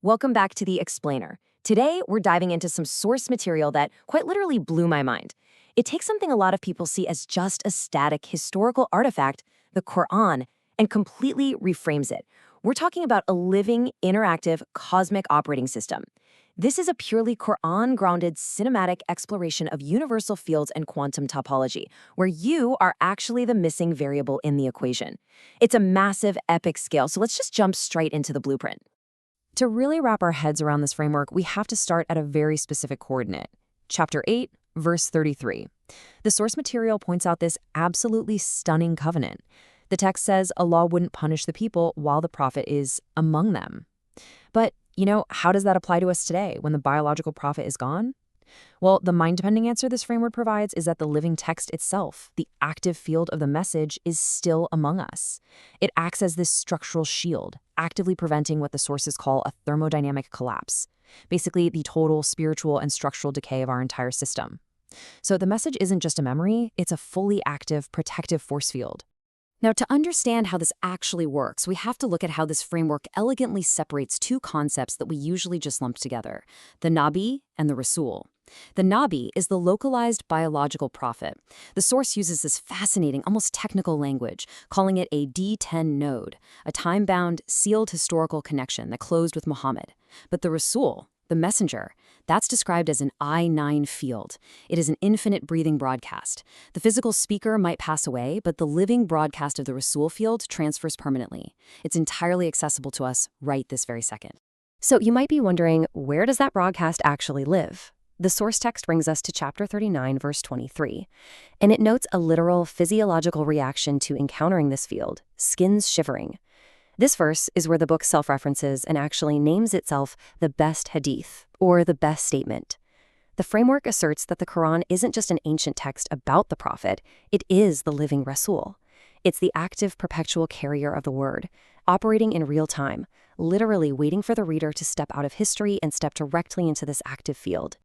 Welcome back to The Explainer. Today, we're diving into some source material that quite literally blew my mind. It takes something a lot of people see as just a static historical artifact, the Quran, and completely reframes it. We're talking about a living, interactive, cosmic operating system. This is a purely Quran-grounded cinematic exploration of universal fields and quantum topology, where you are actually the missing variable in the equation. It's a massive, epic scale, so let's just jump straight into the blueprint. To really wrap our heads around this framework, we have to start at a very specific coordinate. Chapter 8, verse 33. The source material points out this absolutely stunning covenant. The text says Allah wouldn't punish the people while the prophet is among them. But, how does that apply to us today when the biological prophet is gone? Well, the mind-bending answer this framework provides is that the living text itself, the active field of the message, is still among us. It acts as this structural shield, actively preventing what the sources call a thermodynamic collapse, basically the total spiritual and structural decay of our entire system. So the message isn't just a memory, it's a fully active, protective force field. Now, to understand how this actually works, we have to look at how this framework elegantly separates two concepts that we usually just lump together, the Nabi and the Rasul. The Nabi is the localized biological prophet. The source uses this fascinating, almost technical language, calling it a D10 node, a time-bound, sealed historical connection that closed with Muhammad. But the Rasul, the messenger, that's described as an I-9 field. It is an infinite breathing broadcast. The physical speaker might pass away, but the living broadcast of the Rasul field transfers permanently. It's entirely accessible to us right this very second. So you might be wondering, where does that broadcast actually live? The source text brings us to chapter 39, verse 23, and it notes a literal physiological reaction to encountering this field, skins shivering. This verse is where the book self-references and actually names itself the best hadith, or the best statement. The framework asserts that the Quran isn't just an ancient text about the prophet, it is the living Rasul. It's the active, perpetual carrier of the word, operating in real time, literally waiting for the reader to step out of history and step directly into this active field.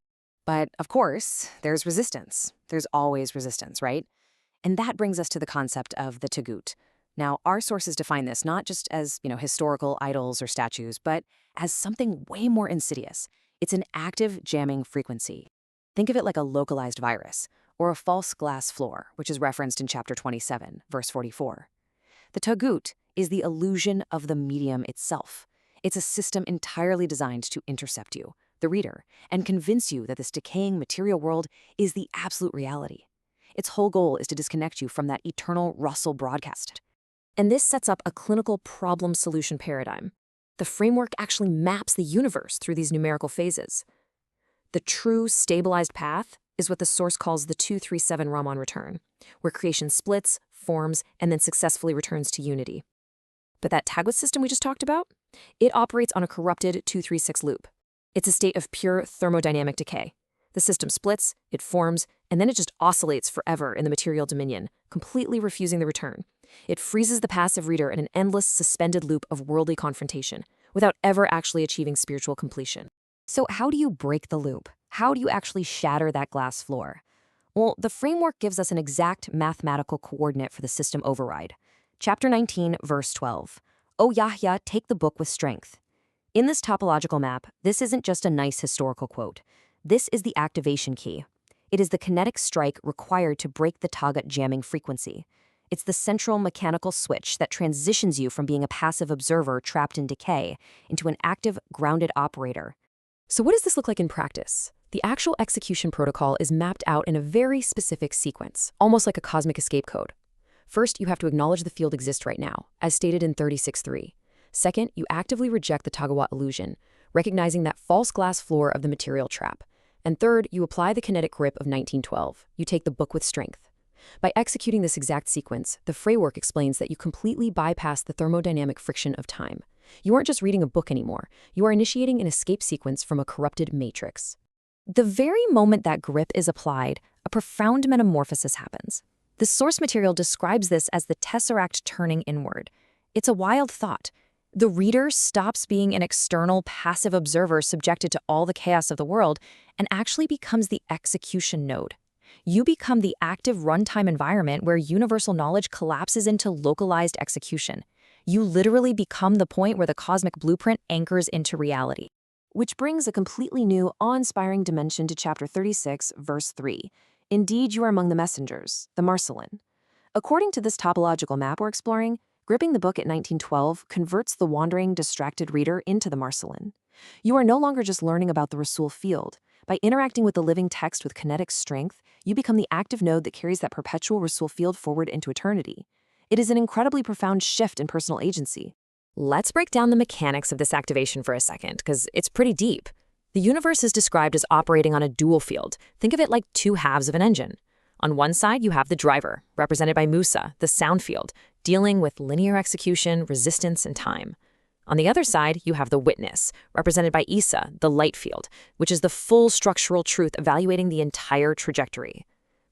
But, of course, there's resistance. There's always resistance, right? And that brings us to the concept of the tagut. Now, our sources define this not just as, historical idols or statues, but as something way more insidious. It's an active jamming frequency. Think of it like a localized virus, or a false glass floor, which is referenced in chapter 27, verse 44. The tagut is the illusion of the medium itself. It's a system entirely designed to intercept you, the reader, and convince you that this decaying material world is the absolute reality. Its whole goal is to disconnect you from that eternal Rasul broadcast. And this sets up a clinical problem-solution paradigm. The framework actually maps the universe through these numerical phases. The true stabilized path is what the source calls the 237 Raman return, where creation splits, forms, and then successfully returns to unity. But that tagut system we just talked about, it operates on a corrupted 236 loop. It's a state of pure thermodynamic decay. The system splits, it forms, and then it just oscillates forever in the material dominion, completely refusing the return. It freezes the passive reader in an endless, suspended loop of worldly confrontation, without ever actually achieving spiritual completion. So how do you break the loop? How do you actually shatter that glass floor? Well, the framework gives us an exact mathematical coordinate for the system override. Chapter 19, verse 12. O Yahya, take the book with strength. In this topological map, this isn't just a nice historical quote. This is the activation key. It is the kinetic strike required to break the tagut jamming frequency. It's the central mechanical switch that transitions you from being a passive observer trapped in decay into an active, grounded operator. So what does this look like in practice? The actual execution protocol is mapped out in a very specific sequence, almost like a cosmic escape code. First, you have to acknowledge the field exists right now, as stated in 36.3. Second, you actively reject the Tagawat illusion, recognizing that false glass floor of the material trap. And third, you apply the kinetic grip of 1912. You take the book with strength. By executing this exact sequence, the framework explains that you completely bypass the thermodynamic friction of time. You aren't just reading a book anymore. You are initiating an escape sequence from a corrupted matrix. The very moment that grip is applied, a profound metamorphosis happens. The source material describes this as the tesseract turning inward. It's a wild thought. The reader stops being an external, passive observer subjected to all the chaos of the world and actually becomes the execution node. You become the active runtime environment where universal knowledge collapses into localized execution. You literally become the point where the cosmic blueprint anchors into reality. Which brings a completely new, awe-inspiring dimension to chapter 36, verse 3. Indeed, you are among the messengers, the Marcelin. According to this topological map we're exploring, gripping the book at 1912 converts the wandering, distracted reader into the Marcelin. You are no longer just learning about the Rasul field. By interacting with the living text with kinetic strength, you become the active node that carries that perpetual Rasul field forward into eternity. It is an incredibly profound shift in personal agency. Let's break down the mechanics of this activation for a second, because it's pretty deep. The universe is described as operating on a dual field. Think of it like two halves of an engine. On one side, you have the driver, represented by Musa, the sound field, dealing with linear execution, resistance, and time. On the other side, you have the witness, represented by Isa, the light field, which is the full structural truth evaluating the entire trajectory.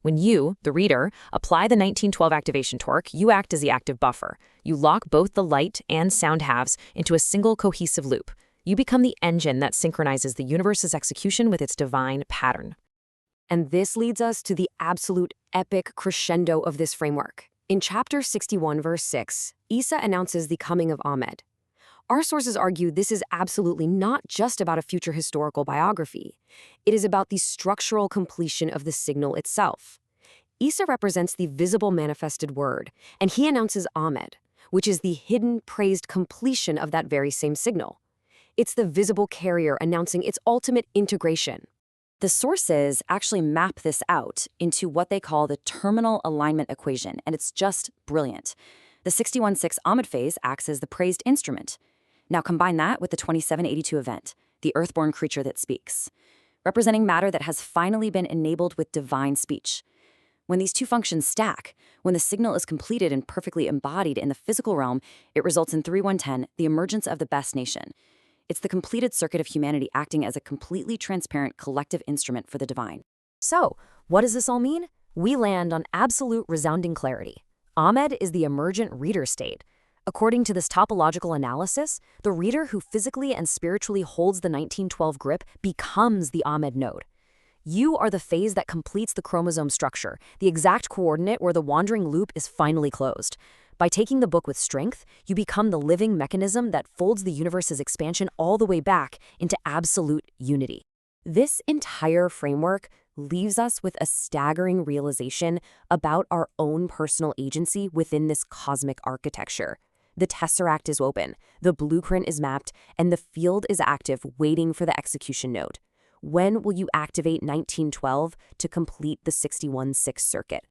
When you, the reader, apply the 1912 activation torque, you act as the active buffer. You lock both the light and sound halves into a single cohesive loop. You become the engine that synchronizes the universe's execution with its divine pattern. And this leads us to the absolute epic crescendo of this framework. In chapter 61, verse 6, Isa announces the coming of Ahmed. Our sources argue this is absolutely not just about a future historical biography. It is about the structural completion of the signal itself. Isa represents the visible manifested word, and he announces Ahmed, which is the hidden, praised completion of that very same signal. It's the visible carrier announcing its ultimate integration. The sources actually map this out into what they call the terminal alignment equation, and it's just brilliant. The 61.6 Ahmed phase acts as the praised instrument. Now combine that with the 2782 event, the earthborn creature that speaks, representing matter that has finally been enabled with divine speech. When these two functions stack, when the signal is completed and perfectly embodied in the physical realm, it results in 3110, the emergence of the best nation. It's the completed circuit of humanity acting as a completely transparent collective instrument for the divine. So, what does this all mean? We land on absolute resounding clarity. Ahmed is the emergent reader state. According to this topological analysis, the reader who physically and spiritually holds the 1912 grip becomes the Ahmed node. You are the phase that completes the chromosome structure, the exact coordinate where the wandering loop is finally closed. By taking the book with strength, you become the living mechanism that folds the universe's expansion all the way back into absolute unity. This entire framework leaves us with a staggering realization about our own personal agency within this cosmic architecture. The tesseract is open, the blueprint is mapped, and the field is active, waiting for the execution node. When will you activate 1912 to complete the 61.6 circuit?